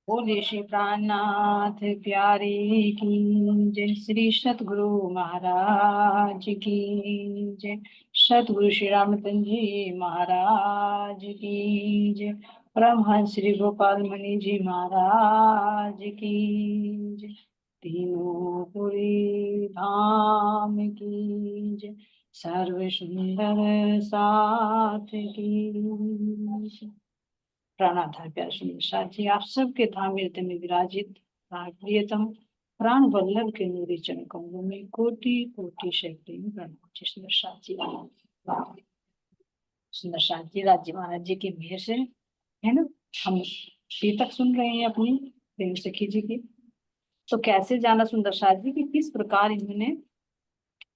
बोले श्री प्राणनाथ प्यारे की जय। श्री सतगुरु महाराज की जय। सतगुरु श्री रामचंद्र जी महाराज की जय। परमहंस श्री गोपाल मणि जी महाराज की जय। तीनों पुरी धाम की जय। सर्व सुंदर साथ की जय। प्राणाधार प्यारे सुनील शाह जी, आप सबके धाम हृदय में विराजित प्राण प्रियतम प्राण वल्लभ के नूरी चरण कमलों में कोटि कोटि शक्ति प्रणाम। सुंदर शाह जी, सुंदर शाह जी राज्य महाराज जी की मेहर से है ना, हम अभी तक सुन रहे हैं अपनी प्रेम सखी जी की। तो कैसे जाना सुंदर शाह जी की किस प्रकार इन्होंने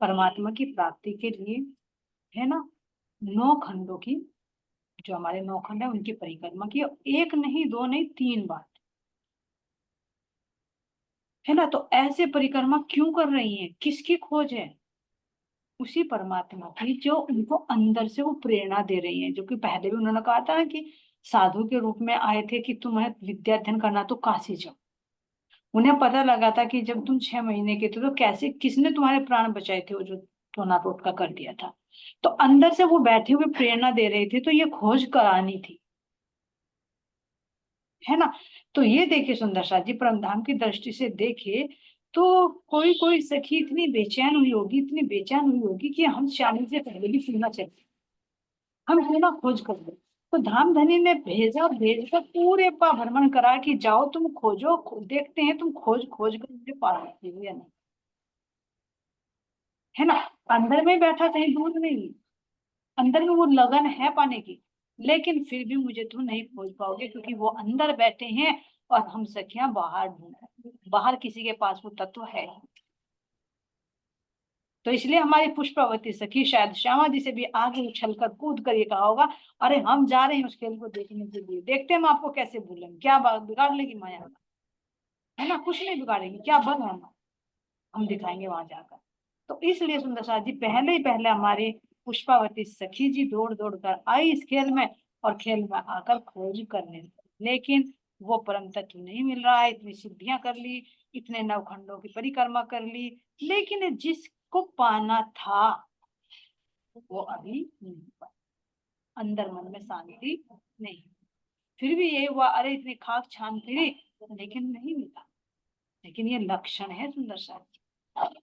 परमात्मा की प्राप्ति के लिए, है ना, 9 खंडों की, जो हमारे 9 खंड है उनकी परिक्रमा की। एक नहीं, दो नहीं, 3 बार, है ना। तो ऐसे परिक्रमा क्यों कर रही हैं, किसकी खोज है? उसी परमात्मा की जो उनको अंदर से वो प्रेरणा दे रही है। जो कि पहले भी उन्होंने कहा था कि साधु के रूप में आए थे कि तुम्हें विद्या अध्ययन करना तो काशी जाओ। उन्हें पता लगा था कि जब तुम 6 महीने के थे तो कैसे किसने तुम्हारे प्राण बचाए थे, वो जो टोना टोटका कर दिया था। तो अंदर से वो बैठे हुए प्रेरणा दे रहे थे, तो ये खोज करानी थी, है ना। तो ये देखिए सुंदर शाह जी परमधाम की दृष्टि से देखे तो कोई कोई सखी इतनी बेचैन हुई होगी, इतनी बेचैन हुई होगी कि हम श्यामी से पहले भी क्यों ना चले, हम क्यों ना खोज कर ले। तो धाम धनी ने भेजा, भेजकर पूरे पा भ्रमण करा कि जाओ तुम खोजो, देखते हैं तुम खोज खोज कर मुझे पा सकती हो या नहीं, है ना। अंदर में बैठा, कहीं दूर नहीं, अंदर में वो लगन है पाने की। लेकिन फिर भी मुझे तुम नहीं खोज पाओगे क्योंकि वो अंदर बैठे हैं और हम सखियां बाहर ढूंढ रहे हैं। बाहर किसी के पास वो तत्व है ही। तो इसलिए हमारी पुष्पावती सखी शायद श्यामा जी से भी आगे उछल कर कूद कर ये कहा होगा, अरे हम जा रहे हैं उस खेल को देखने के लिए, देखते हैं हम आपको कैसे भूलेंगे, क्या बिगाड़ लेगी माया का, है ना। कुछ नहीं बिगाड़ेगी, क्या बल है हमारा, हम दिखाएंगे वहां जाकर। तो इसलिए सुंदर साथ जी पहले ही पहले हमारी पुष्पावती सखी जी दौड़ दौड़ कर आई इस खेल में, और खेल में आकर खोज करने लगी। लेकिन वो परम तत्व नहीं मिल रहा है। इतनी सिद्धियां कर ली, इतने 9 खंडों की परिक्रमा कर ली, लेकिन जिसको पाना था वो अभी नहीं पाया। अंदर मन में शांति नहीं। फिर भी ये हुआ, अरे इतनी खाक छान फिरी लेकिन नहीं मिला। लेकिन ये लक्षण है सुंदर साथ,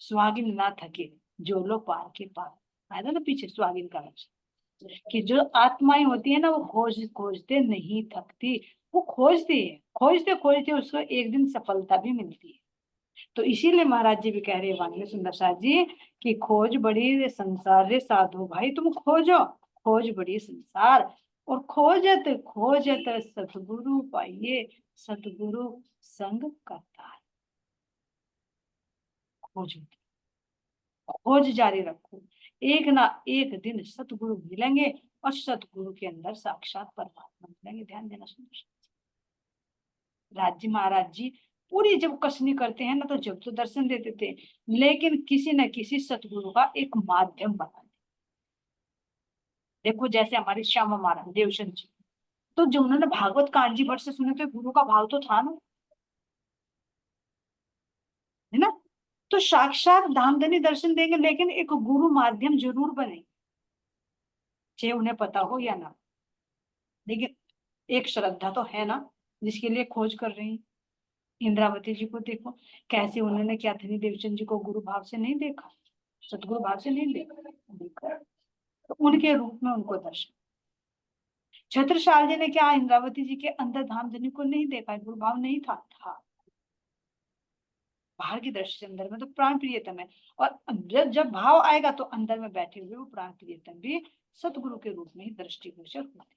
सुहागिन ना थके जो लो पार के पार, आया था ना पीछे सुहागिन का लक्षण, कि जो आत्माएं होती है ना वो खोज खोजते नहीं थकती। वो खोजती है, खोजते खोजते उसको एक दिन सफलता भी मिलती है। तो इसीलिए महाराज जी भी कह रहे हैं वाणी सुंदर साथ जी कि खोज बड़ी रे संसार रे साधु भाई, तुम खोजो, खोज बड़ी संसार, और खोजत खोजत सतगुरु पाइए, सतगुरु संग करता है। खोजो, खोज जारी रखो, एक ना एक दिन सतगुरु मिलेंगे, और सतगुरु के अंदर साक्षात परमात्मा मिलेंगे। ध्यान देना सुंदर। राज्य महाराज जी पूरी जब कसनी करते हैं ना, तो जब तो दर्शन देते थे, लेकिन किसी न किसी सतगुरु का एक माध्यम बना दे। देखो जैसे हमारे श्यामा महाराज देवशन जी, तो जो उन्होंने भागवत कांड जी भर से सुने, तो गुरु का भाव तो था ना, है ना। तो साक्षात धामधनी दर्शन देंगे, लेकिन एक गुरु माध्यम जरूर बने, चाहे उन्हें पता हो या ना। लेकिन एक श्रद्धा तो है ना, जिसके लिए खोज कर रही हैं। इंद्रावती जी को देखो, कैसे उन्होंने क्या धनी देवचंद जी को गुरु भाव से नहीं देखा, सतगुरु भाव से नहीं देखा, देखा। तो उनके रूप में उनको दर्शन। छत्रसाल जी ने क्या इंद्रावती जी के अंदर धामधनी को नहीं देखा, गुरु भाव नहीं था। बाहर की दृष्टि से अंदर में तो प्राण प्रियतम है, और जब जब भाव आएगा तो अंदर में बैठे हुए वो प्राण प्रियतम भी सतगुरु के रूप में ही दृष्टिगोचर होते।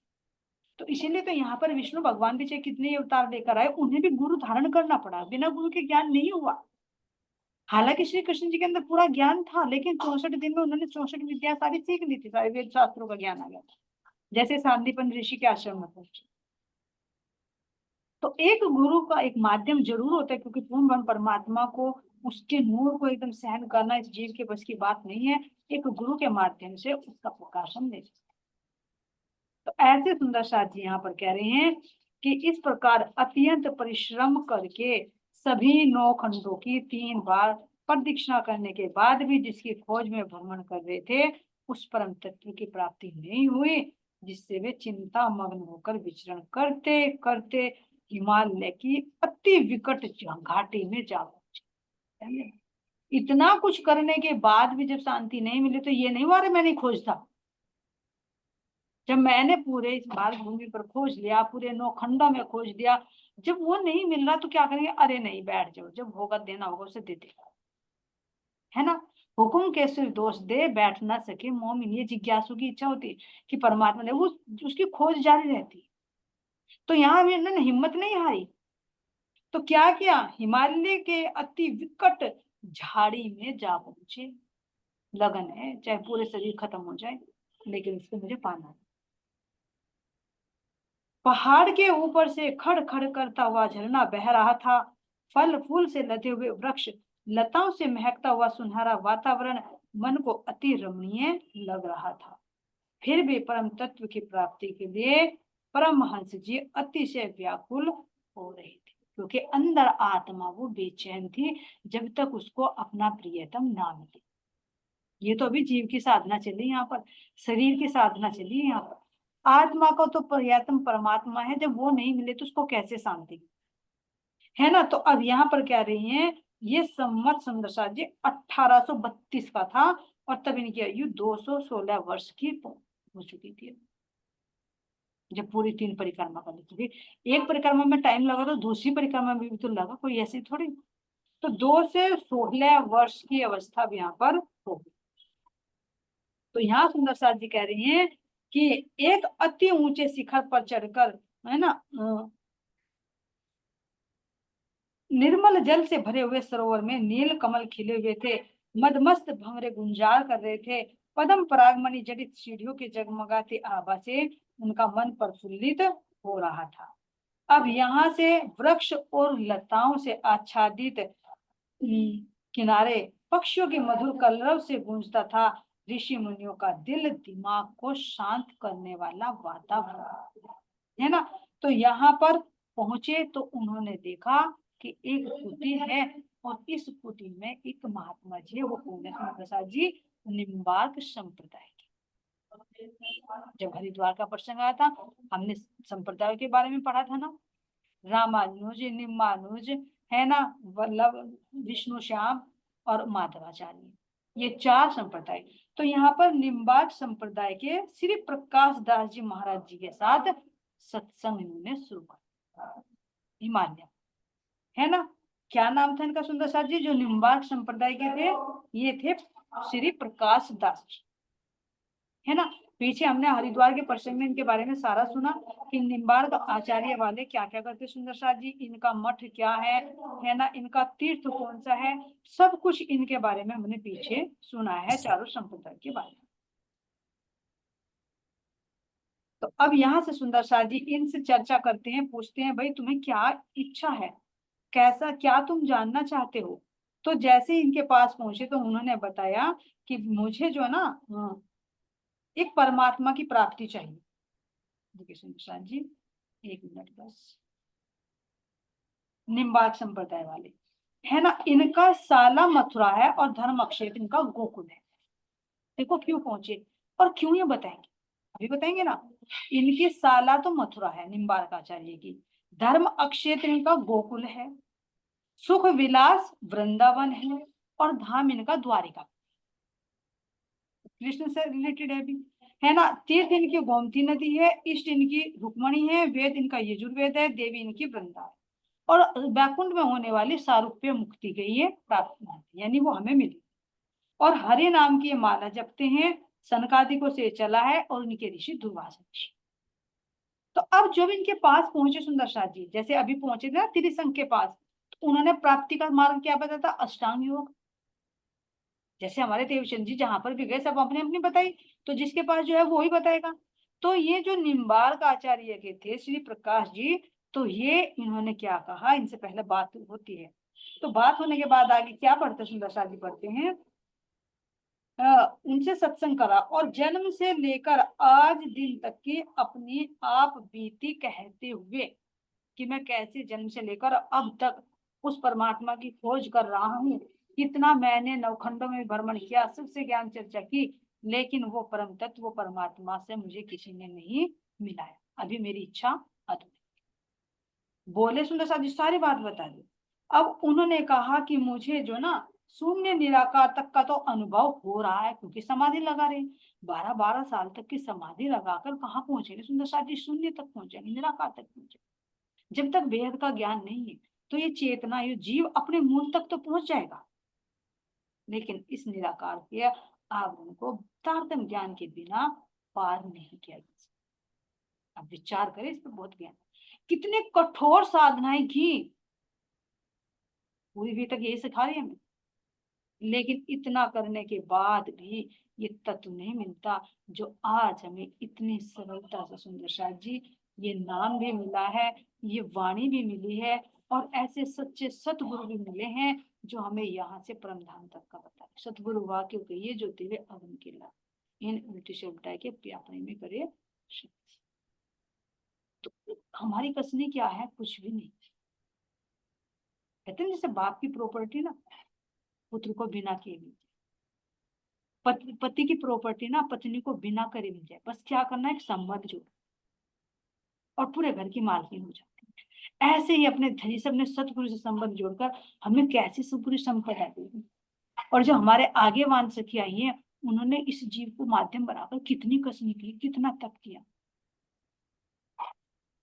तो इसीलिए तो यहाँ पर विष्णु भगवान भी चाहे कितने ही अवतार लेकर आए, उन्हें भी गुरु धारण करना पड़ा, बिना गुरु के ज्ञान नहीं हुआ। हालांकि श्री कृष्ण जी के अंदर पूरा ज्ञान था, लेकिन 64 दिन में उन्होंने 64 विद्या सारी सीख ली थी, सारे वेद शास्त्रों का ज्ञान आ गया था, जैसे सांदीपन ऋषि के आश्रम में पहुंचे। तो एक गुरु का एक माध्यम जरूर होता है, क्योंकि पूर्ण ब्रह्म परमात्मा को, उसके नूर को एकदम सहन करना इस जीव के बस की बात नहीं है। एक गुरु के माध्यम से उसका प्रकाशन दे सकते। तो ऐसे सुंदर साथ जी यहाँ पर कह रहे हैं कि इस प्रकार अत्यंत परिश्रम करके सभी 9 खंडों की 3 बार प्रदक्षिणा करने के बाद भी जिसकी खोज में भ्रमण कर रहे थे, उस परम तत्व की प्राप्ति नहीं हुई, जिससे वे चिंता मग्न होकर विचरण करते करते हिमालय की अति विकट घाटी में जा पहुंचे। इतना कुछ करने के बाद भी जब शांति नहीं मिली, तो ये नहीं हुआ अरे मैंने खोज था। जब मैंने पूरे इस भारत भूमि पर खोज लिया, पूरे 9 खंडों में खोज लिया, जब वो नहीं मिल रहा तो क्या करेंगे, अरे नहीं बैठ जाओ, जब होगा देना होगा उसे दे देगा, है ना। हुकुम के सिर दोष दे बैठ ना सके मोमिन, ये जिज्ञासु की इच्छा होती है कि परमात्मा ने वो उसकी खोज जारी रहती है। तो यहाँ इन्होंने हिम्मत नहीं हारी, तो क्या किया, हिमालय के अति विकट झाड़ी में जा पहुंचे। लगन है, चाहे पूरे शरीर खत्म हो जाए, लेकिन इसको मुझे पाना है। पहाड़ के ऊपर से खड़ खड़ करता हुआ झरना बह रहा था। फल फूल से लदे हुए वृक्ष, लताओं से महकता हुआ सुनहरा वातावरण मन को अति रमणीय लग रहा था। फिर भी परम तत्व की प्राप्ति के लिए परमहंस जी अतिशय व्याकुल हो रहे थे, क्योंकि अंदर आत्मा वो बेचैन थी जब तक उसको अपना प्रियतम ना मिले। ये तो अभी जीव की साधना चली, यहाँ पर शरीर की साधना चली, यहाँ पर आत्मा को तो प्रियतम परमात्मा है, जब वो नहीं मिले तो उसको कैसे शांति, है ना। तो अब यहाँ पर कह रही हैं, ये संवत सुंदरसा जी 1832 का था, और तब इनकी आयु 216 वर्ष की हो चुकी थी, जब पूरी 3 परिक्रमा कर ली थी। एक परिक्रमा में टाइम लगा तो दूसरी परिक्रमा में भी तो लगा, कोई ऐसी थोड़ी। तो 2 से 16 वर्ष की अवस्था भी यहाँ पर होगी। तो यहाँ सुंदर साथ जी कह रही हैं कि एक अति ऊंचे शिखर पर चढ़कर, है ना, निर्मल जल से भरे हुए सरोवर में नील कमल खिले हुए थे, मदमस्त भंवरे गुंजार कर रहे थे। पद्म परागमणि जड़ित सीढ़ियों के जगमगाते आभा से उनका मन प्रफुल्लित हो रहा था। अब यहाँ से वृक्ष और लताओं से आच्छादित किनारे पक्षियों के मधुर कलरव से गूंजता था। ऋषि मुनियों का दिल दिमाग को शांत करने वाला वातावरण, है ना। तो यहाँ पर पहुंचे तो उन्होंने देखा कि एक कुटी है, और इस कुटी में एक महात्मा जी है, वो पूर्ण प्रसाद जी निम्बार्क संप्रदाय के। जब हरिद्वार का प्रसंग आया था, हमने संप्रदाय के बारे में पढ़ा था ना, रामानुज, निम्बानुज, है ना, वल्लभ, विष्णु श्याम और माधवाचार्य, ये 4 संप्रदाय। तो यहाँ पर निम्बार्क संप्रदाय के श्री प्रकाश दास जी महाराज जी के साथ सत्संग इन्होंने शुरू कर हिमालय, है ना। क्या नाम था इनका सुंदर साथ जी, जो निम्बार्क संप्रदाय के थे, ये थे श्री प्रकाश दास जी, है ना। पीछे हमने हरिद्वार के प्रसंग में इनके बारे में सारा सुना कि निम्बार्क आचार्य वाले क्या क्या करते सुंदर साथ जी, इनका मठ क्या है ना, इनका तीर्थ कौन सा है, सब कुछ इनके बारे में हमने पीछे सुना है, चारों संप्रदाय के बारे में। तो अब यहाँ से सुंदर साथ जी इनसे चर्चा करते हैं, पूछते हैं भाई तुम्हें क्या इच्छा है, कैसा क्या तुम जानना चाहते हो। तो जैसे ही इनके पास पहुंचे तो उन्होंने बताया कि मुझे जो है ना, एक परमात्मा की प्राप्ति चाहिए। देखिए सुंदर साथ जी, एक मिनट बस। निम्बार्क संप्रदाय वाले, है ना, इनका साला मथुरा है और धर्म क्षेत्र इनका गोकुल है। देखो क्यों पहुंचे और क्यों, ये बताएंगे, अभी बताएंगे ना। इनकी साला तो मथुरा है निम्बार्क आचार्य की, धर्म अक्षेत्र इनका गोकुल है, सुख विलास वृंदावन है, और धाम इनका द्वारिका, कृष्ण से रिलेटेड है भी, है ना। तीर्थ इनकी गोमती नदी है, इष्ट इनकी रुक्मणी है, वेद इनका यजुर्वेद है, देवी इनकी वृंदा है, और वैकुंठ में होने वाली सारूप्य मुक्ति के ये प्राप्त, यानी वो हमें मिली। और हरि नाम की माला जपते हैं, सनकादिकों से चला है, और उनके ऋषि दुर्वासा ऋषि। तो अब जब इनके पास पहुंचे सुंदर साथ जी, जैसे अभी पहुंचे थे ना त्रिशंक के पास, तो उन्होंने प्राप्ति का मार्ग क्या बताया था, अष्टांग योग। जैसे हमारे देवचंद जी जहां पर भी गए सब अपने अपनी बताई, तो जिसके पास जो है वो ही बताएगा। तो ये जो निम्बार्क आचार्य के थे श्री प्रकाश जी, तो ये इन्होंने क्या कहा, इनसे पहले बात होती है, तो बात होने के बाद आगे क्या पढ़ते सुंदर साथ जी पढ़ते हैं, उनसे सत्संग करा और जन्म से लेकर आज दिन तक की अपनी आप बीती कहते हुए कि मैं कैसे जन्म से लेकर अब तक उस परमात्मा की खोज कर रहा हूँ। कितना मैंने नवखंडों में भ्रमण किया, सबसे ज्ञान चर्चा की, लेकिन वो परम तत्व, वो परमात्मा से मुझे किसी ने नहीं मिलाया। अभी मेरी इच्छा अधूरी। बोले सुंदर साहब जी, सारी बात बता दी। अब उन्होंने कहा कि मुझे जो ना शून्य निराकार तक का तो अनुभव हो रहा है, क्योंकि समाधि लगा रहे 12-12 साल तक की समाधि लगाकर कहाँ पहुंचेंगे सुंदर साहब जी? शून्य तक पहुंचेंगे, निराकार तक पहुंचेंगे। जब तक बेहद का ज्ञान नहीं है तो ये चेतना, ये जीव अपने मूल तक तो पहुंच जाएगा, लेकिन इस निराकार के आवरण को तारतम्य ज्ञान के बिना पार नहीं किया जा सकता। अब विचार करें इस पर, बहुत ज्ञान, कितने कठोर साधनाएं की, पूरी भी तक यही सिखा रही है हमें, लेकिन इतना करने के बाद भी ये तत्व नहीं मिलता जो आज हमें इतनी सरलता से सुंदर शाह जी ये नाम भी मिला है, ये वाणी भी मिली है, और ऐसे सच्चे सतगुरु भी मिले हैं जो हमें यहाँ से परम धाम तक का बताए। सतगुरु वाक्य कहिए जो तेरे अगम के ला, इन उल्टी से उल्टाए के प्यापने में करे। तो हमारी कसनी क्या है? कुछ भी नहीं। कहते हैं जैसे बाप की प्रॉपर्टी ना पुत्र को बिना किए मिल जाए, पति की प्रॉपर्टी ना पत्नी को बिना करे मिल जाए, बस क्या करना है, एक संबंध जोड़, और पूरे घर की मालकिन हो जाती है। ऐसे ही अपने धनी से, अपने सतगुरु से संबंध जोड़कर हमें कैसी सुपुरी संपदा दी। और जो हमारे आगे वान सखी आई है, उन्होंने इस जीव को माध्यम बनाकर कितनी कसनी की, कितना तप किया।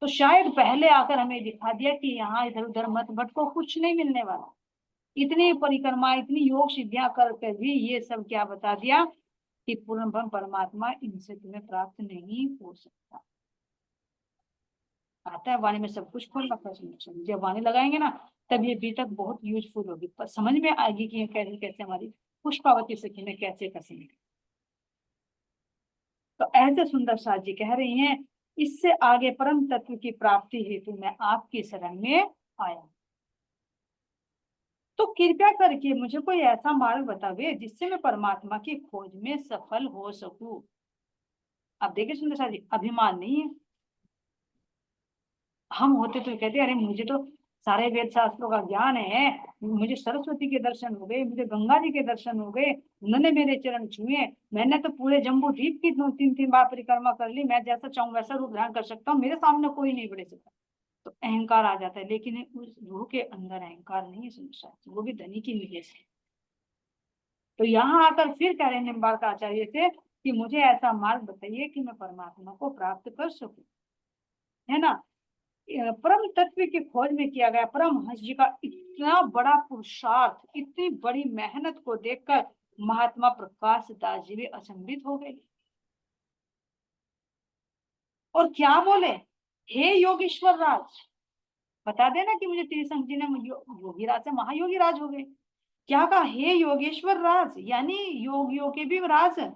तो शायद पहले आकर हमें दिखा दिया कि यहाँ इधर उधर मत भटको, कुछ नहीं मिलने वाला। इतनी परिक्रमा, इतनी योग सिद्धियां करके भी ये सब क्या बता दिया कि पूर्ण ब्रह्म परमात्मा इनसे तुम्हें प्राप्त नहीं हो सकता। आता है वाणी में सब कुछ खोल रखा है, जब वाणी लगाएंगे ना तब ये बीतक बहुत यूजफुल होगी, पर समझ में आएगी कि कैसे कैसे हमारी पुष्पावती सखी ने कैसे कैसे। तो ऐसे सुंदर साथ जी कह रही हैं, इससे आगे परम तत्व की प्राप्ति हेतु मैं आपकी शरण में आया, तो कृपया करके मुझे कोई ऐसा मार्ग बतावे जिससे मैं परमात्मा की खोज में सफल हो सकूं। अब देखिए सुंदर साथ जी, अभिमान नहीं है। हम होते तो कहते अरे मुझे तो सारे वेद शास्त्रों का ज्ञान है, मुझे सरस्वती के दर्शन हो गए, मुझे गंगा जी के दर्शन हो गए, उन्होंने मेरे चरण छुए, मैंने तो पूरे जम्बू द्वीप की 2-3 बार परिक्रमा कर ली, मैं जैसा चाहूँ वैसा रूप धारण कर सकता हूँ, मेरे सामने कोई नहीं बढ़े सकता। तो अहंकार आ जाता है, लेकिन उस रूह के अंदर अहंकार नहीं है सुनिश्चित, वो भी धनी की मिले से। तो यहाँ आकर फिर कह रहे निम्बार्क आचार्य से कि मुझे ऐसा मार्ग बताइए कि मैं परमात्मा को प्राप्त कर सकूं, है ना। परम तत्व की खोज में किया गया परमहंस जी का इतना बड़ा पुरुषार्थ, इतनी बड़ी मेहनत को देखकर महात्मा प्रकाश दास जी भी अचंभित हो गए, और क्या बोले, हे योगेश्वर राज, बता देना कि मुझे त्रिशंक जी ने योगी राज से महायोगी राज हो गए। क्या कहा, हे योगेश्वर राज, यानी योगियों के भी राज।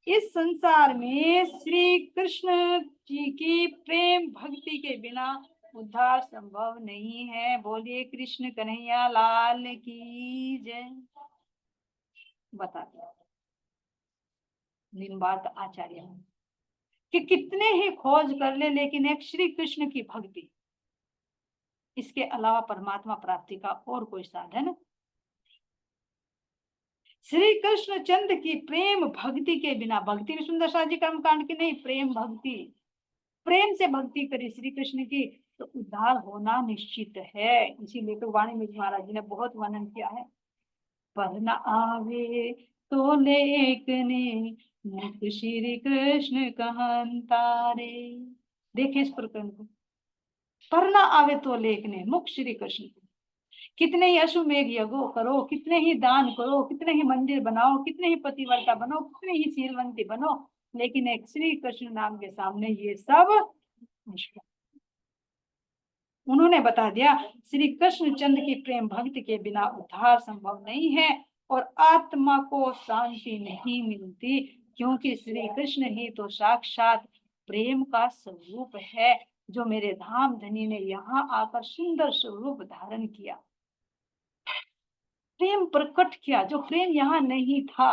इस संसार में श्री कृष्ण जी की प्रेम भक्ति के बिना उद्धार संभव नहीं है। बोलिए कृष्ण कन्हैया लाल की जय। बता दो निम्बार्क आचार्य कि कितने ही खोज कर ले, लेकिन एक श्री कृष्ण की भक्ति, इसके अलावा परमात्मा प्राप्ति का और कोई साधन। श्री कृष्ण चंद्र की प्रेम भक्ति के बिना, भक्ति भी सुंदर शाह जी कर्म कांड की नहीं, प्रेम भक्ति, प्रेम से भक्ति करी श्री कृष्ण की तो उद्धार होना निश्चित है। इसीलिए तो वाणी में महाराज जी ने बहुत वर्णन किया है, पर न आवे तो लेखने मुख श्री कृष्ण कहंतारे। देखे इस प्रकरण को, पर न आवे तो लेखने मुख श्री कृष्ण, कितने ही अश्वमेघ यज्ञ करो, कितने ही दान करो, कितने ही मंदिर बनाओ, कितने ही पतिव्रता बनो, कितने ही शीलवंती बनो, लेकिन एक श्री कृष्ण नाम के सामने ये सब निष्फल। उन्होंने बता दिया श्री कृष्ण चंद्र की प्रेम भक्ति के बिना उद्धार संभव नहीं है, और आत्मा को शांति नहीं मिलती, क्योंकि श्री कृष्ण ही तो साक्षात प्रेम का स्वरूप है, जो मेरे धाम धनी ने यहाँ आकर सुंदर स्वरूप धारण किया, प्रेम प्रकट किया, जो प्रेम यहाँ नहीं था।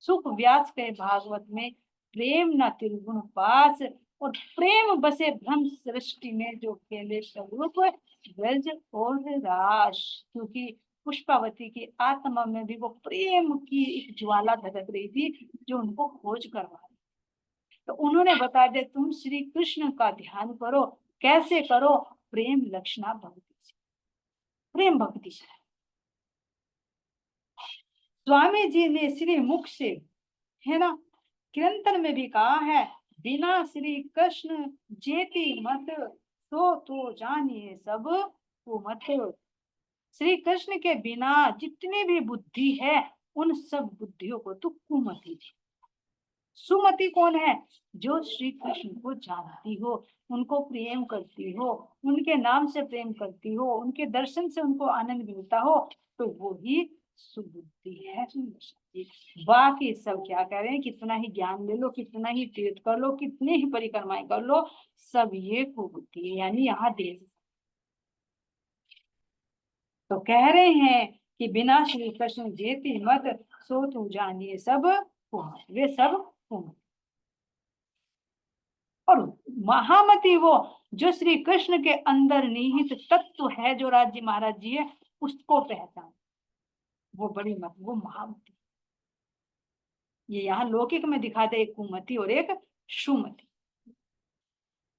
सुख व्यास के भागवत में प्रेम न त्रिगुण पास, और प्रेम बसे भ्रम सृष्टि में जो खेले स्वरूप ब्रज और रास। क्योंकि पुष्पावती की आत्मा में भी वो प्रेम की एक ज्वाला धधक रही थी जो उनको खोज करवा रही। तो उन्होंने बता दिया तुम श्री कृष्ण का ध्यान करो। कैसे करो? प्रेम लक्षणा भक्ति से, प्रेम भक्ति से। स्वामी जी ने श्री मुख से, है ना, कीर्तन में भी कहा है, बिना श्री कृष्ण जेती मत, तो जानिए सब कुमत। श्री कृष्ण के बिना जितनी भी बुद्धि है उन सब बुद्धियों को तो कुमति थी। सुमति कौन है? जो श्री कृष्ण को जानती हो, उनको प्रेम करती हो, उनके नाम से प्रेम करती हो, उनके दर्शन से उनको आनंद मिलता हो, तो वो ही सुबुद्धि है। बाकी सब क्या कह रहे हैं, कितना ही ज्ञान ले लो, कितना ही तीर्थ कर लो, कितनी ही परिक्रमाएं कर लो, सब ये कुबुद्धि है। यानी यहाँ देश तो कह रहे हैं कि बिना श्री कृष्ण जेती मत, सो तू जानिए सब कुमत। वे सब कुमत। और महामती वो जो श्री कृष्ण के अंदर निहित तत्व है, जो राज्य महाराज जी है, उसको पहचान, वो बड़ी मत, वो महामती। ये यहाँ लौकिक में दिखाते एक कुमति और एक सुमति।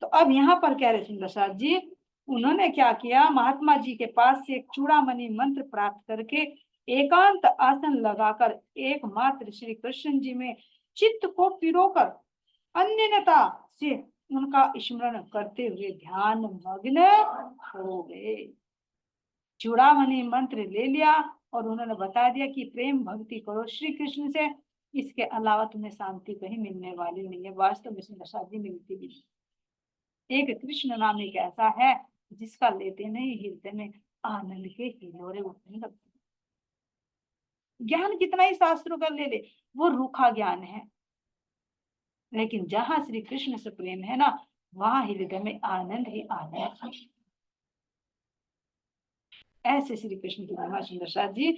तो अब यहाँ पर कह रहे सुंदर साथ जी, उन्होंने क्या किया, महात्मा जी के पास से एक चूड़ामणि मंत्र प्राप्त करके एकांत आसन लगाकर एकमात्र श्री कृष्ण जी में चित्त को पिरोकर अन्यथा से उनका स्मरण करते हुए ध्यान मग्न हो गए। चूड़ामणि मंत्र ले लिया और उन्होंने बता दिया कि प्रेम भक्ति करो श्री कृष्ण से, इसके अलावा तुम्हें शांति कहीं मिलने वाली नहीं है। वास्तव में शांति मिलती भी नहीं। एक कृष्ण नाम एक ऐसा है जिसका लेते नहीं हृदय में आनंद के हिलोरे उठने लगते। ज्ञान कितना ही शास्त्रों का ले ले, वो रूखा ज्ञान है, लेकिन जहां श्री कृष्ण से प्रेम है ना, वहां हृदय में आनंद ही आनंद है। ऐसे श्री कृष्ण की महिमा सुंदर साथ जी।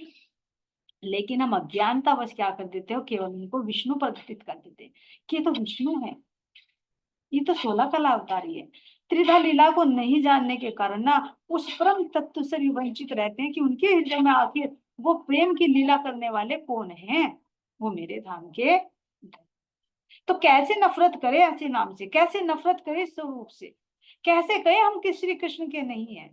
लेकिन हम अज्ञानतावश क्या कर देते हो, केवल उनको विष्णु प्रतिष्ठित कर देते हैं कि ये तो विष्णु है, ये तो 16 कला अवतारी है। त्रिधा लीला को नहीं जानने के कारण ना उस परम तत्व से भी वंचित रहते हैं कि उनके हृदय में आखिर वो प्रेम की लीला करने वाले कौन हैं? वो मेरे धाम के। तो कैसे नफरत करे ऐसे नाम से, कैसे नफरत करे स्वरूप से, कैसे कहे हम कि श्री कृष्ण के नहीं है?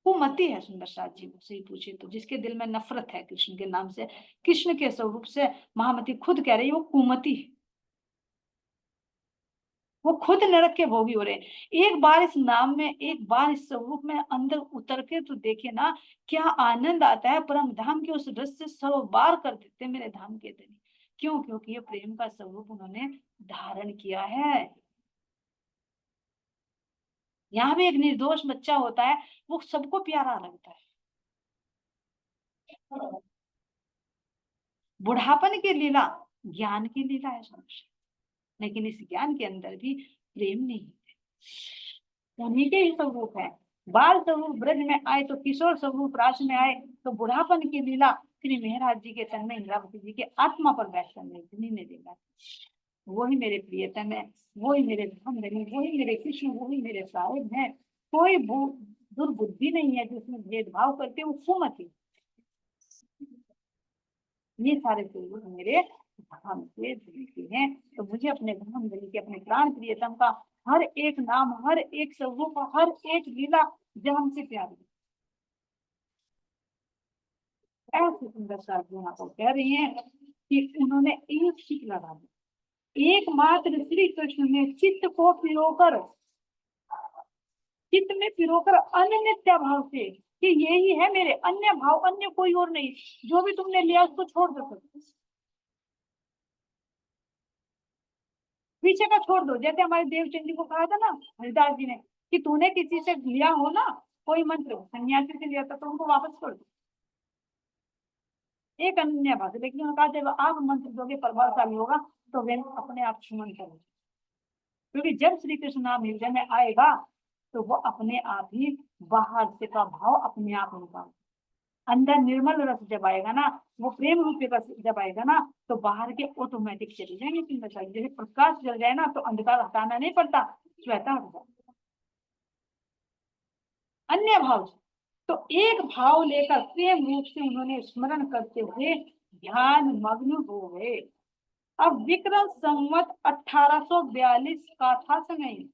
कुमति है सुंदर साथ जी मुझसे ही पूछे तो, जिसके दिल में नफरत है कृष्ण के नाम से, कृष्ण के स्वरूप से। महामती खुद कह रही है वो कुमति है, वो खुद नरक के भोगी हो रहे हैं। एक बार इस नाम में, एक बार इस स्वरूप में अंदर उतर के तो देखे ना, क्या आनंद आता है। परम धाम के उस रस से सरोबार कर देते मेरे धाम के धनी। क्यों? क्योंकि ये प्रेम का स्वरूप उन्होंने धारण किया है। यहाँ भी एक निर्दोष बच्चा होता है, वो सबको प्यारा लगता है। बुढ़ापन की लीला ज्ञान की लीला है समझ, लेकिन इस ज्ञान के अंदर भी प्रेम नहीं है। उन्हीं के ही स्वरूप है। बाल स्वरूप ब्रज में आए तो किशोर स्वरूप रास में आए, तो बुढ़ापन की लीला श्री मेहराज जी के तन में इंद्रावती जी के आत्मा पर बैठ कर ने देखा। वही मेरे प्रियतम है, वही मेरे धाम धनी, वही मेरे कृष्ण, वही मेरे साहिब है। कोई दुर्बुद्धि नहीं है जिसमें भेदभाव करके वो कुमति। ये सारे स्वरूप मेरे धाम के दिल के हैं। तो मुझे अपने धाम दिल के, अपने प्राण प्रियतम का हर एक नाम, हर एक स्वरूप, हर एक लीला जान से प्यारी। ऐसे सुंदर साधु यहाँ पर कह रही है कि उन्होंने एक सीख लगा दी। एकमात्र श्री कृष्ण ने चित्त को पिरोकर, चित्त में पिरोकर अनित्य भाव से कि यही है मेरे, अन्य भाव अन्य कोई और नहीं, जो भी तुमने लिया उसको छोड़ दो। पीछे का छोड़ दो। जैसे हमारे देवचंद जी को कहा था ना हरिदास जी ने कि तूने किसी से लिया हो ना कोई मंत्र, सन्यासी से लिया था, तो उनको वापस कर दो। एक अन्य बात, लेकिन उन्होंने कहा जब आप मंत्र दोगे प्रभावशाली होगा तो वे अपने आप छुमन करो। क्योंकि जब श्री कृष्ण नाम हृदय में आएगा तो वो अपने आप ही बाहर से का भाव अपने आप होगा। अंदर निर्मल रस जब आएगा ना, वो प्रेम रूपी रस जब आएगा ना, तो बाहर के ऑटोमेटिक चले जाएंगे तीन दशा। जैसे प्रकाश जल जाए ना तो अंधकार हटाना नहीं पड़ता, श्वेता हट जाए अन्य भाव से। तो एक भाव लेकर प्रेम रूप से उन्होंने स्मरण करते हुए ध्यान मग्न हो गए। अब विक्रम संवत 1842 का था समय।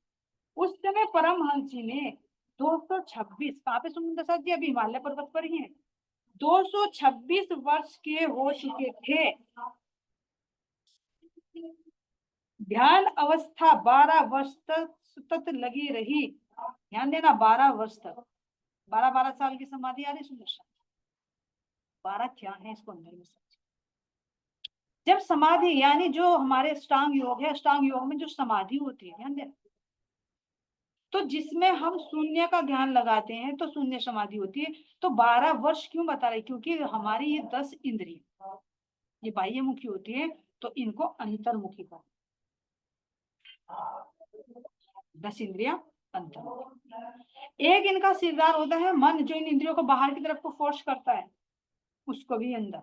उस समय परमहंस जी ने 226, कहाँ पे सुंदर दशा जी? अभी हिमालय पर्वत पर ही है। 226 वर्ष के हो चुके थे। ध्यान अवस्था 12 वर्ष तक सतत लगी रही। ध्यान देना, 12 वर्ष तक, 12 साल की समाधि आ रही सुंदर। 12 क्या है इसको अंदर में समझ। जब समाधि यानी जो हमारे अष्टांग योग है, अष्टांग योग में जो समाधि होती है, ध्यान देना, तो जिसमें हम शून्य का ध्यान लगाते हैं तो शून्य समाधि होती है। तो 12 वर्ष क्यों बता रहे? क्योंकि हमारी ये 10 इंद्रिय ये बाह्य मुखी होती है, तो इनको अंतर्मुखी कर, 10 इंद्रिया अंतर्मुखी। एक इनका सिरदार होता है मन, जो इन इंद्रियों को बाहर की तरफ को फोर्स करता है, उसको भी अंदर।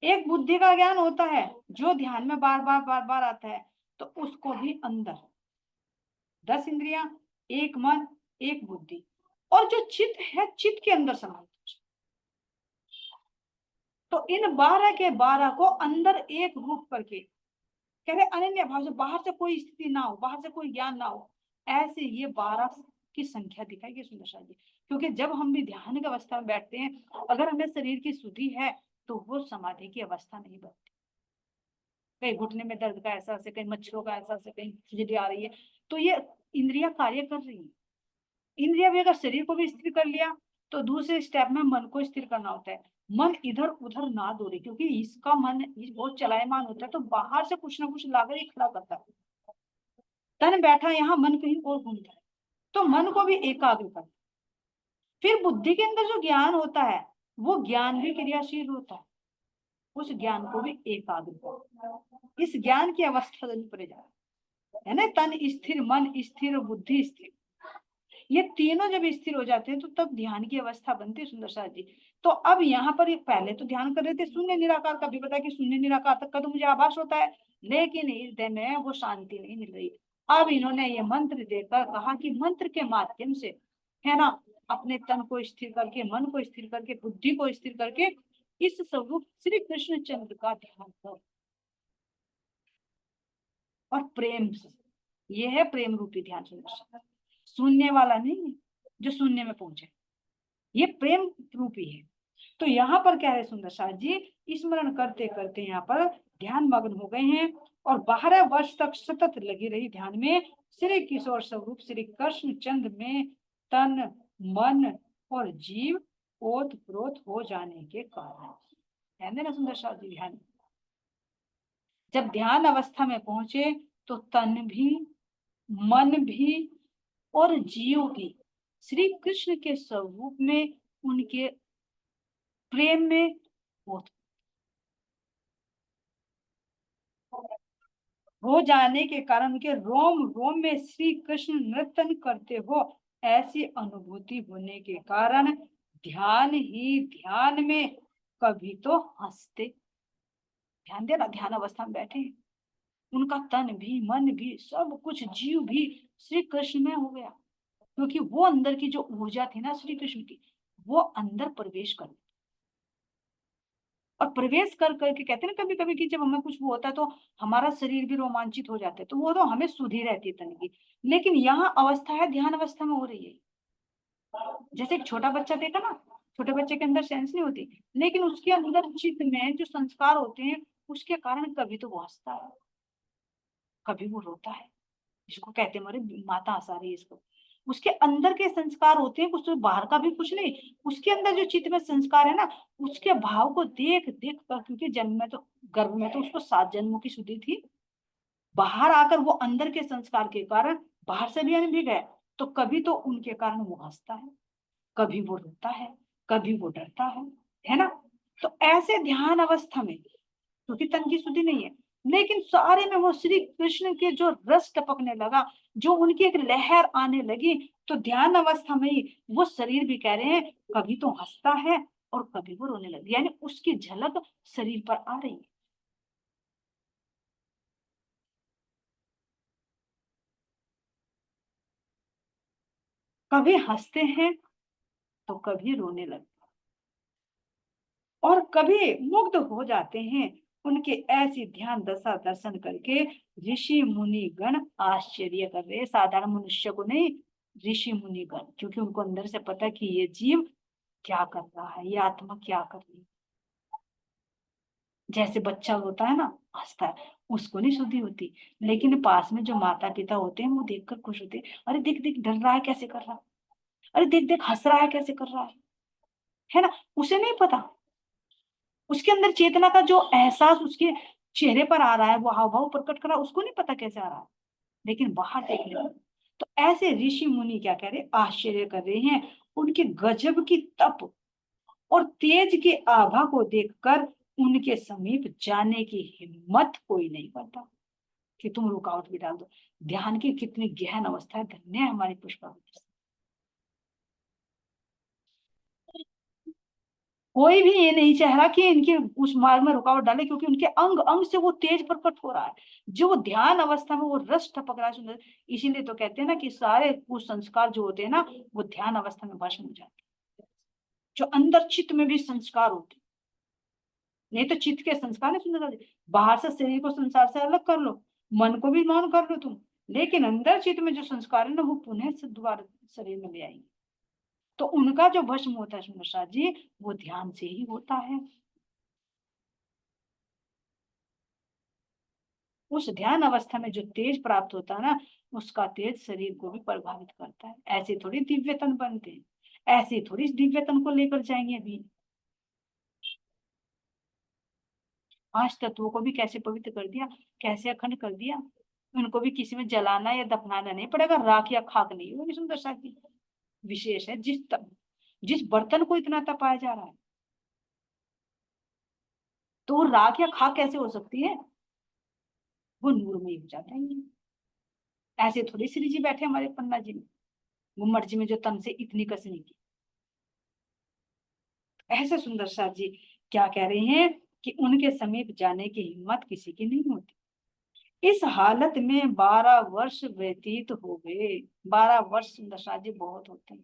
एक बुद्धि का ज्ञान होता है जो ध्यान में बार बार आता है, तो उसको भी अंदर। 10 इंद्रियां, एक मन, एक बुद्धि, और जो चित्त है, चित्त के अंदर समाहित। तो इन 12 के 12 को अंदर एक रूप करके कह रहे अनन्य भाव से, बाहर से कोई स्थिति ना हो, बाहर से कोई ज्ञान ना हो, ऐसे ये 12 की संख्या दिखाई सुंदर जी। क्योंकि जब हम भी ध्यान की अवस्था में बैठते हैं, अगर हमें शरीर की शुद्धि है तो वो समाधि की अवस्था नहीं बनती। कहीं घुटने में दर्द का एहसास है, कहीं मच्छरों का एहसास है, कहीं खिचड़ी आ रही है, तो ये इंद्रिया कार्य कर रही है। इंद्रिया भी अगर शरीर को भी स्थिर कर लिया, तो दूसरे स्टेप में मन को स्थिर करना होता है। मन इधर उधर ना दौड़े, क्योंकि इसका मन बहुत चलायमान होता है, तो बाहर से कुछ ना कुछ लाकर ही खड़ा करता है। तन बैठा यहाँ, मन कहीं और घूमता है, तो मन को भी एकाग्र कर। फिर बुद्धि के अंदर जो ज्ञान होता है, वो ज्ञान भी क्रियाशील होता है, उस ज्ञान को भी एकाग्र कर। इस ज्ञान की अवस्था पर जा है ना, तन स्थिर, मन स्थिर, बुद्धि स्थिर, ये तीनों जब स्थिर हो जाते हैं तो तब ध्यान की अवस्था बनती है सुंदर साथ जी। तो अब यहाँ पर पहले तो ध्यान कर रहे थे शून्य निराकार का, भी पता है कि शून्य निराकार तक का तो मुझे आभास होता है, लेकिन हृदय में वो शांति नहीं मिल रही। अब इन्होंने ये मंत्र देकर कहा कि मंत्र के माध्यम से, है ना, अपने तन को स्थिर करके, मन को स्थिर करके, बुद्धि को स्थिर करके इस स्वरूप श्री कृष्ण चंद्र का ध्यान करो। और प्रेम से, ये है प्रेम रूपी ध्यान सुंदर, शून्य वाला नहीं, जो शून्य में पहुंचे, ये प्रेम रूपी है। तो यहाँ पर कह रहे सुंदर साथ जी, स्मरण करते करते यहाँ पर ध्यान मग्न हो गए हैं, और 12 वर्ष तक सतत लगी रही ध्यान में श्री किशोर स्वरूप श्री कृष्ण चंद्र में तन, मन और जीव ओत प्रोत हो जाने के कारण। ध्यान देना सुंदर साथ जी, ध्यान। जब ध्यान अवस्था में पहुंचे तो तन भी, मन भी और जीव भी श्री कृष्ण के स्वरूप में, उनके प्रेम में हो जाने के कारण उनके रोम रोम में श्री कृष्ण नृत्य करते हो, ऐसी अनुभूति होने के कारण ध्यान ही ध्यान में कभी तो हंसते। ध्यान देना, ध्यान अवस्था में बैठे, उनका तन भी, मन भी, सब कुछ, जीव भी श्री कृष्ण में हो गया, क्योंकि वो अंदर की जो ऊर्जा थी ना श्री कृष्ण की, वो अंदर प्रवेश कर, और प्रवेश कर करके कहते हैं ना कभी कभी कि जब हमें कुछ वो होता है तो हमारा शरीर भी रोमांचित हो जाता है, तो वो तो हमें सुधी रहती है तन की। लेकिन यहाँ अवस्था है, ध्यान अवस्था में हो रही है। जैसे एक छोटा बच्चा देखा ना, छोटे बच्चे के अंदर सेंस नहीं होती, लेकिन उसके अंदर चित्त में जो संस्कार होते हैं, उसके कारण कभी तो वो हंसता है, कभी वो रोता है, जिसको कहते हैं मेरे माता हंसा रही है इसको। उसके अंदर के संस्कार होते हैं, कुछ तो बाहर का भी कुछ नहीं, उसके अंदर जो चित्त में संस्कार है ना, उसके भाव को देख देख कर, क्योंकि जन्म में तो, गर्भ में तो उसको 7 जन्मों की शुद्धि थी, बाहर आकर वो अंदर के संस्कार के कारण बाहर से भी अनुभव है, तो कभी तो उनके कारण वो हंसता है, कभी वो रोता है, कभी वो डरता है ना। तो ऐसे ध्यान अवस्था में, क्योंकि तन की शुद्धि नहीं है, लेकिन सारे में वो श्री कृष्ण के जो रस टपकने लगा, जो उनकी एक लहर आने लगी, तो ध्यान अवस्था में ही वो शरीर भी कह रहे हैं कभी तो हंसता है और कभी वो रोने लगती, यानी उसकी झलक शरीर पर आ रही है। कभी हंसते हैं तो कभी रोने लगते हैं, और कभी मुग्ध हो जाते हैं। उनके ऐसी ध्यान दशा दर्शन करके ऋषि मुनि गण आश्चर्य कर रहे हैं, साधारण मनुष्य को नहीं, ऋषि मुनि गण, क्योंकि उनको अंदर से पता कि ये जीव क्या कर रहा है, ये आत्मा क्या कर रही है। जैसे बच्चा होता है ना, हंसता है, उसको नहीं शुद्धि होती, लेकिन पास में जो माता पिता होते हैं वो देखकर खुश होते हैं, अरे देख देख डर रहा है कैसे कर रहा है, अरे देख देख हंस रहा है कैसे कर रहा है ना। उसे नहीं पता, उसके अंदर चेतना का जो एहसास उसके चेहरे पर आ रहा है, वो हाव भाव प्रकट कर रहा है, उसको नहीं पता कैसे आ रहा है, लेकिन बाहर देखने वाला। तो ऐसे ऋषि मुनि क्या कह रहे, आश्चर्य कर रहे हैं उनके गजब की तप और तेज के आभा को देखकर। उनके समीप जाने की हिम्मत कोई नहीं करता कि तुम रुकावट भी डाल दो। ध्यान की कितनी गहन अवस्था है, धन्य है हमारी पुष्पावती। कोई भी ये नहीं चाह रहा कि इनके उस मार्ग में रुकावट डाले, क्योंकि उनके अंग अंग से वो तेज प्रकट हो रहा है, जो ध्यान अवस्था में वो रस टपक रहा है सुंदर। इसीलिए तो कहते हैं ना कि सारे कुछ संस्कार जो होते हैं ना, वो ध्यान अवस्था में भस्म हो जाते हैं, जो अंदर चित्त में भी संस्कार होते हैं। नहीं तो चित्त के संस्कार नहीं सुंदर, बाहर से शरीर को संसार से अलग कर लो, मन को भी मौन कर लो तुम, लेकिन अंदर चित्त में जो संस्कार है ना, वो पुनः से दोबारा शरीर में ले आएंगे। तो उनका जो भस्म होता है सुंदर साथ जी, वो ध्यान से ही होता है। उस ध्यान अवस्था में जो तेज प्राप्त होता है ना, उसका तेज शरीर को भी प्रभावित करता है। ऐसे थोड़ी दिव्यतन बनते हैं, ऐसे थोड़ी इस दिव्यतन को लेकर जाएंगे अभी। पांच तत्वों को भी कैसे पवित्र कर दिया, कैसे अखंड कर दिया। उनको भी किसी में जलाना या दफनाना नहीं पड़ेगा, राख या खाक नहीं होगी सुंदर सा की। विशेष है जिस बर्तन को इतना तपाया जा रहा है, तो वो राख या खाक कैसे हो सकती है, वो नूर में ही हो जाता है। ऐसे थोड़ी श्री जी बैठे हमारे पन्ना जी में, गुम्मट जी में जो तन से इतनी कसने की। ऐसे सुंदर साथ जी क्या कह रहे हैं कि उनके समीप जाने की हिम्मत किसी की नहीं होती। इस हालत में 12 वर्ष व्यतीत हो गए। 12 वर्ष सुंदर साथ जी बहुत होते हैं।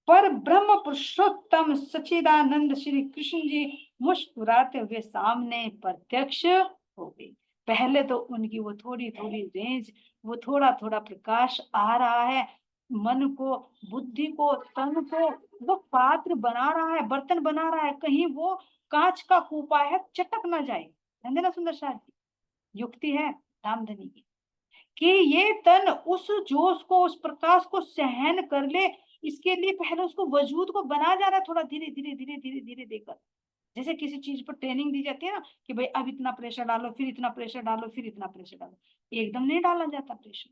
पर ब्रह्म पुरुषोत्तम सच्चिदानंद श्री कृष्ण जी मुस्कुराते हुए सामने प्रत्यक्ष हो गए। पहले तो उनकी वो थोड़ी थोड़ी रेंज, वो थोड़ा थोड़ा प्रकाश आ रहा है, मन को, बुद्धि को, तन को वो पात्र बना रहा है, बर्तन बना रहा है, कहीं वो कांच का कूपा है चटक ना जाए। समझे ना सुंदर साथ जी, युक्ति है रामधनी की, कि ये तन उस जोश को, उस प्रकाश को सहन कर ले। इसके लिए पहले उसको वजूद को बना जा रहा है, थोड़ा धीरे धीरे धीरे धीरे धीरे देकर। जैसे किसी चीज पर ट्रेनिंग दी जाती है ना, कि भाई अब इतना प्रेशर डालो, फिर इतना प्रेशर डालो, फिर इतना प्रेशर डालो, एकदम नहीं डाला जाता प्रेशर।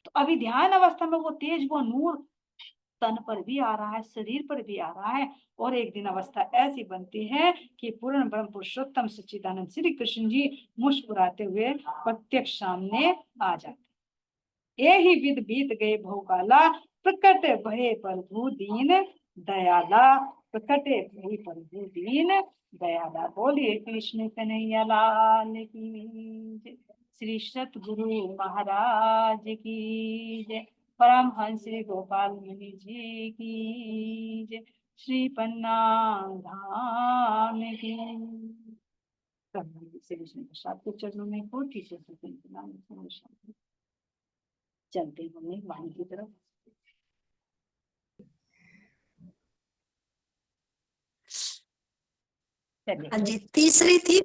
तो अभी ध्यान अवस्था में वो तेज, वो नूर तन पर भी आ रहा है, शरीर पर भी आ रहा है, और एक दिन अवस्था ऐसी बनती है कि पूर्ण ब्रह्म पुरुषोत्तम सच्चिदानंद श्री कृष्ण जी मुस्कुराते हुए प्रत्यक्ष सामने आ जाते। यही विध बीत गए बहुकाला, प्रकट भये प्रभु दीन दयाला। प्रकटे भई प्रभु दीन दयाला। बोलिए कृष्ण कन्हैया लाल की जय। श्री सतगुरु महाराज की जय। परमहंस श्री गोपाल मुनि जी की जय। श्री पन्ना धाम की। श्री विष्णु प्रसाद के चरणों में कोटि से प्रणाम। चलते हमें वाणी की तरफ। हाँ चलिए जी, तीसरी थी,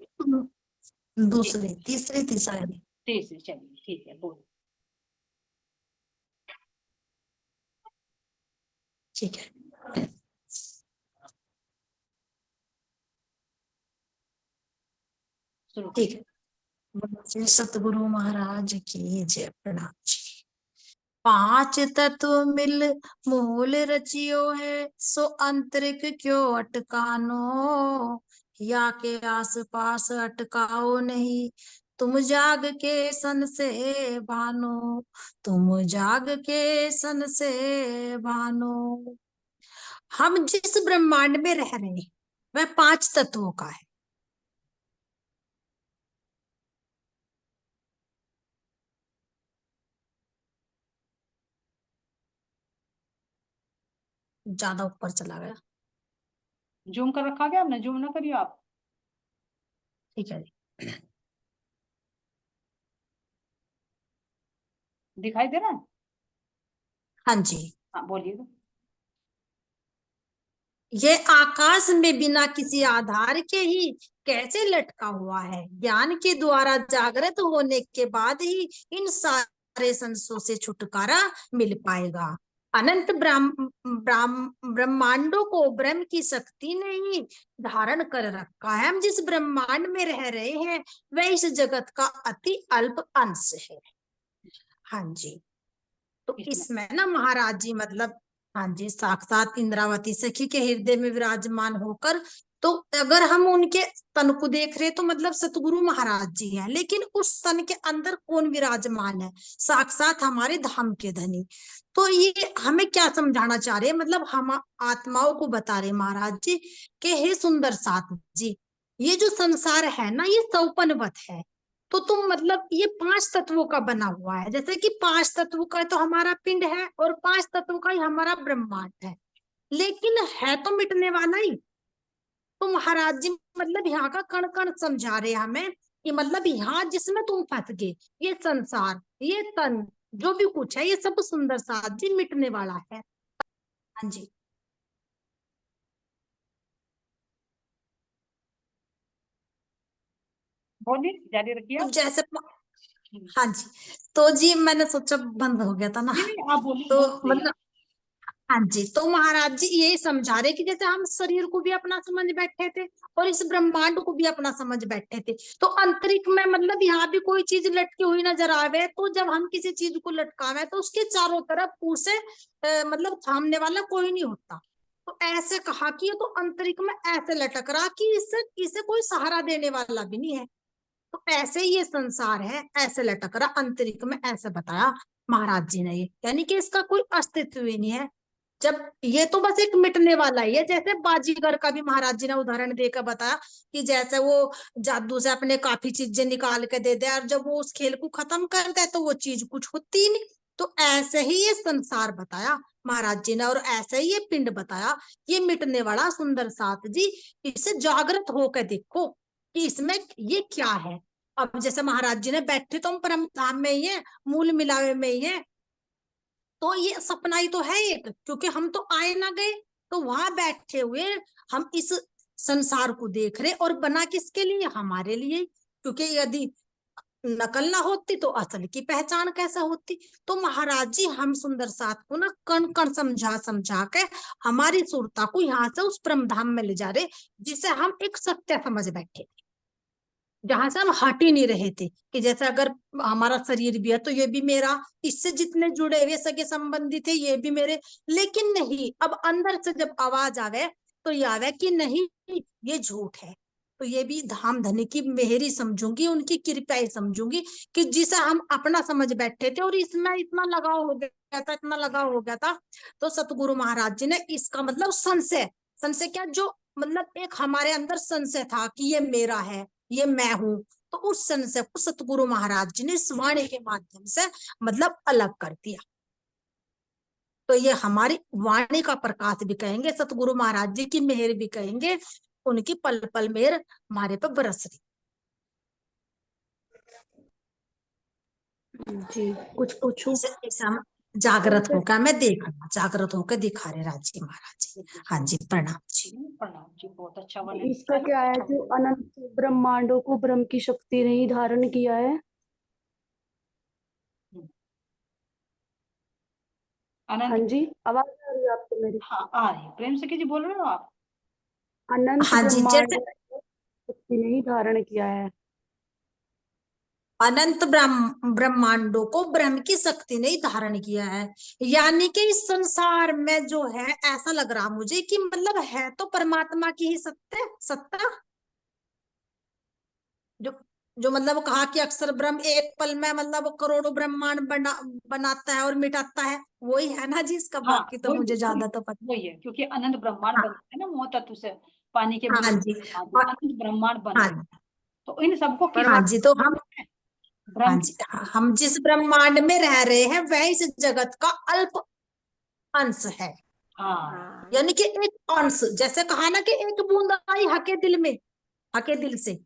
दूसरी तीसरी थी शायद। तीसरी, चलिए ठीक है, बोलो। ठीक है, शुरू ठीक है। श्री सतगुरु महाराज की जय। प्रणाम जी। पांच तत्व मिल मूल रचियो है, सो अंतरिक क्यों अटकानो। या के आस पास अटकाओ नहीं, तुम जाग के सन से भानो। तुम जाग के सन से भानो। हम जिस ब्रह्मांड में रह रहे हैं वह 5 तत्वों का है। ज्यादा ऊपर चला गया। जूम कर रखा क्या आपने? जूम ना करियो आप। ठीक है जी। दिखाई दे रहा है? हाँ जी। हाँ बोलिए तो। ये आकाश में बिना किसी आधार के ही कैसे लटका हुआ है। ज्ञान के द्वारा जागृत होने के बाद ही इन सारे संशयों से छुटकारा मिल पाएगा। अनंत ब्रह्मांडों को ब्रह्म की शक्ति ने ही धारण कर रखा है। हम जिस ब्रह्मांड में रह रहे हैं वह इस जगत का अति अल्प अंश है। हाँ जी। तो इसमें इसमें ना महाराज जी मतलब, हाँ जी, साक्षात इंद्रावती सखी के हृदय में विराजमान होकर, तो अगर हम उनके तन को देख रहे तो मतलब सतगुरु महाराज जी हैं, लेकिन उस तन के अंदर कौन विराजमान है? साक्षात हमारे धाम के धनी। तो ये हमें क्या समझाना चाह रहे हैं? मतलब हम आत्माओं को बता रहे महाराज जी कि हे सुंदर साथ जी, ये जो संसार है ना ये सौपनवत है। तो तुम मतलब ये 5 तत्वों का बना हुआ है, जैसे कि 5 तत्वों का तो हमारा पिंड है और 5 तत्वों का ही हमारा ब्रह्मांड है, लेकिन है तो मिटने वाला ही। तो महाराज जी मतलब यहाँ का कण कण समझा रहे हैं हमें कि मतलब यहाँ जिसमें तुम फंस गए, ये संसार, ये तन, जो भी कुछ है ये सब सुंदर साथ जी मिटने वाला है। हाँ जी। बोलिए, जारी रखिए तो आप। जैसे, हाँ जी, तो जी मैंने सोचा बंद हो गया था ना। नहीं नहीं, आप बोलिए, तो बोलते रहिए आप। मतलब, हाँ जी, तो महाराज जी यही समझा रहे कि जैसे हम शरीर को भी अपना समझ बैठे थे और इस ब्रह्मांड को भी अपना समझ बैठे थे, तो अंतरिक्ष में मतलब यहाँ भी कोई चीज लटकी हुई नजर आवे, तो जब हम किसी चीज को लटकावे तो उसके चारों तरफ उसे मतलब थामने वाला कोई नहीं होता। तो ऐसे कहा कि ये तो अंतरिक्ष में ऐसे लटक रहा कि इससे इसे कोई सहारा देने वाला भी नहीं है। तो ऐसे ही ये संसार है, ऐसे लटक रहा अंतरिक्ष में, ऐसे बताया महाराज जी ने। ये यानी कि इसका कोई अस्तित्व ही नहीं है। जब ये तो बस एक मिटने वाला ही है, जैसे बाजीगर का भी महाराज जी ने उदाहरण देकर बताया कि जैसे वो जादू से अपने काफी चीजें निकाल के दे दे और जब वो उस खेल को खत्म कर दे तो वो चीज कुछ होती ही नहीं। तो ऐसे ही ये संसार बताया महाराज जी ने, और ऐसे ही ये पिंड बताया, ये मिटने वाला सुंदर साथ जी, इसे जागृत होकर देखो कि इसमें ये क्या है। अब जैसे महाराज जी ने बैठे तो हम परम धाम में ही है, मूल मिलावे में ही है, तो ये सपना ही तो है एक, क्योंकि हम तो आए ना गए। तो वहां बैठे हुए हम इस संसार को देख रहे, और बना किसके लिए? हमारे लिए। क्योंकि यदि नकल ना होती तो असल की पहचान कैसा होती? तो महाराज जी हम सुंदर साथ को ना कण कण समझा समझा के हमारी सुरता को यहाँ से उस परम धाम में ले जा रहे, जिसे हम एक सत्य समझ बैठे, जहां से हम हट ही नहीं रहे थे कि जैसे अगर हमारा शरीर भी है तो ये भी मेरा, इससे जितने जुड़े हुए सगे संबंधी थे ये भी मेरे। लेकिन नहीं, अब अंदर से जब आवाज आवे तो ये आवे कि नहीं, ये झूठ है। तो ये भी धाम धनी की मेहरी समझूंगी, उनकी कृपा ही समझूंगी कि जिसे हम अपना समझ बैठे थे और इसमें इतना लगाव हो गया था, इतना लगाव हो गया था। तो सतगुरु महाराज जी ने इसका मतलब संशय, संशय क्या, जो मतलब एक हमारे अंदर संशय था कि ये मेरा है, ये मैं हूं, तो उस संशय को सतगुरु महाराज जी ने इस वाणी के माध्यम से मतलब अलग कर दिया। तो ये हमारी वाणी का प्रकाश भी कहेंगे, सतगुरु महाराज जी की मेहर भी कहेंगे, उनकी पल पल मेहर हमारे पर बरस रही। जी, कुछ पूछूं? इसे हम जागृत होकर, मैं देखना जागृत होकर दिखा रहे राजी महाराज जी। हाँ जी, प्रणाम जी। प्रणाम जी, बहुत अच्छा वर्णन इसका किया क्या है जो अनंत ब्रह्मांडों को ब्रह्म की शक्ति ने ही धारण किया है? है। हाँ अनंत। जी, आवाज आ रही है आपको मेरी? हाँ आ रही है। प्रेम से जी बोल रहे हो आप? अनंत हाँ जी, ब्रह्मांड जैसे शक्ति ने ही धारण किया है। अनंत ब्रह्मांडों को ब्रह्म की शक्ति ने ही धारण किया है। यानी कि इस संसार में जो है, ऐसा लग रहा मुझे कि मतलब है तो परमात्मा की ही सत्ता, सत्ता जो जो मतलब कहा कि अक्षर ब्रह्म एक पल में मतलब करोड़ों ब्रह्मांड बनाता है और मिटाता है, वही है ना जी इसका? हाँ बाकी तो मुझे ज्यादा तो पता। वही है, क्योंकि अनंत ब्रह्मांड हाँ बनता है ना मोह तत्व से, पानी के हाँ बूंद जी। से, हाँ, तो और अनंत ब्रह्मांड बन हाँ रहे हैं। तो इन सबको किस हाँ जी, तो हम, हाँ ब्रह्म जी, हम जिस ब्रह्मांड में रह रहे हैं वह इस जगत का अल्प अंश है। हाँ यानी कि एक अंश, जैसे कहा ना कि एक बूंद आई हके दिल में, हके दिल से।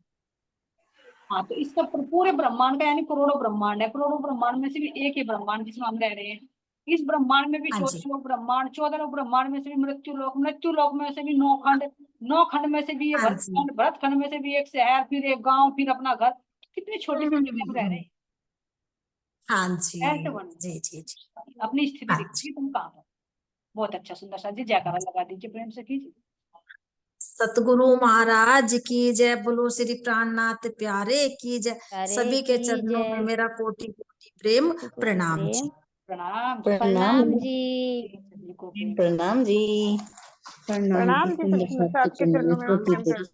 हाँ, तो इसका पूरे ब्रह्मांड का यानी करोड़ों ब्रह्मांड है, करोड़ों ब्रह्मांड में से भी एक ही ब्रह्मांड जिसमें हम रह रहे हैं। इस ब्रह्मांड में भी हाँ 14 जी, लोक ब्रह्मांड, 14 लोक ब्रह्मांड में से भी मृत्यु लोक, मृत्यु लोक में से भी 9 खंड, 9 खंड में से भी ये हाँ भरत जी। खंड, भरत खंड में से भी एक शहर, फिर एक गांव, फिर अपना घर। कितनी छोटी सी जगह में रह रहे हैं। हाँ जी, ऐसे बन जी जी जी। अपनी स्थिति हाँ दिखती जी। तुम कहाँ पर। बहुत अच्छा, सुंदर सा जी, जयकारा लगा दीजिए, प्रेम से कीजिए। सतगुरु महाराज की जय, बोलो श्री प्राणनाथ प्यारे की जय। अरे सभी के की चरणों में जय, मेरा कोटि कोटि प्रेम कोटि कोटि प्रणाम प्रेम। जी। प्रणाम जी, प्रणाम प्रणाम जी। सभी को प्रेम। प्रणाम जी। प्रणाम जी, सच में आपके चरणों में हम प्रेम